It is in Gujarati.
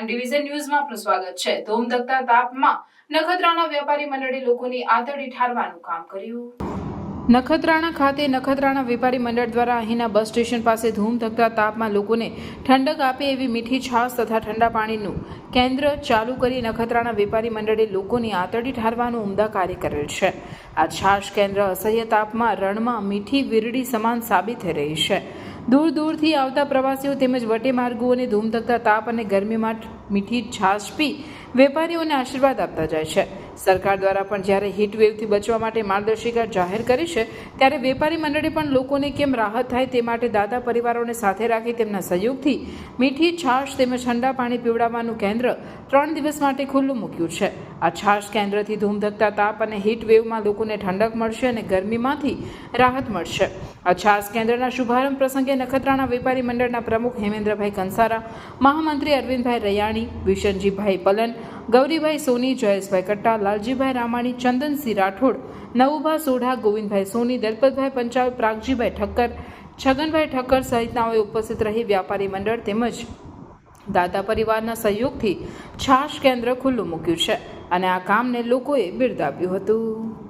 પ્રાઇમ ડિવિઝન ન્યૂઝમાં આપનું સ્વાગત છે। ધોમધકતા તાપમાં નખત્રાણા વેપારી મંડળે લોકોની આંતરડી ઠારવાનું કામ કર્યું। નખત્રાણા ખાતે નખત્રાણા વેપારી મંડળ દ્વારા અહીંના બસ સ્ટેશન પાસે ધૂમધકતા તાપમાં લોકોને ઠંડક આપે એવી મીઠી છાશ તથા ઠંડા પાણીનું કેન્દ્ર ચાલુ કરી નખત્રાણા વેપારી મંડળે લોકોની આંતરડી ઠારવાનું ઉમદા કાર્ય કરેલ છે। આ છાશ કેન્દ્ર અસહ્ય તાપમાં રણમાં મીઠી વીરડી સમાન સાબિત થઈ રહી છે। દૂર દૂરથી આવતા પ્રવાસીઓ તેમજ વટેમાર્ગુઓને ધૂમધકતા તાપ અને ગરમીમાં મીઠી છાશ પી વેપારીઓને આશીર્વાદ આપતા જાય છે। સરકાર દ્વારા પણ જ્યારે હીટ વેવથી બચવા માટે માર્ગદર્શિકા જાહેર કરી છે, ત્યારે વેપારી મંડળે પણ લોકોને કેમ રાહત થાય તે માટે દાતા પરિવારોને સાથે રાખી તેમના સહયોગથી મીઠી છાશ તેમજ ઠંડા પાણી પીવડાવવાનું કેન્દ્ર 3 દિવસ માટે ખુલ્લું મૂક્યું છે। આ છાશ કેન્દ્રથી ધૂમધકતા તાપ અને હીટ વેવમાં લોકોને ઠંડક મળશે અને ગરમીમાંથી રાહત મળશે। આ છાશ કેન્દ્રના શુભારંભ પ્રસંગે નખત્રાણા વેપારી મંડળના પ્રમુખ હેમેન્દ્રભાઈ કંસારા, મહામંત્રી અરવિંદભાઈ રૈયાણી, વિશનજીભાઈ પલન, ગૌરીભાઈ સોની, જયેશભાઈ કટ્ટા, લાલજીભાઈ રામાણી, ચંદનસિંહ રાઠોડ, નવુભા સોઢા, ગોવિંદભાઈ સોની, દલપતભાઈ પંચાલ, પ્રાગજીભાઈ ઠક્કર, છગનભાઈ ઠક્કર સહિતનાઓએ ઉપસ્થિત રહી વ્યાપારી મંડળ તેમજ દાતા પરિવારના સહયોગથી છાશ કેન્દ્ર ખુલ્લું મૂક્યું છે અને આ કામને લોકોએ બિરદાવ્યું હતું।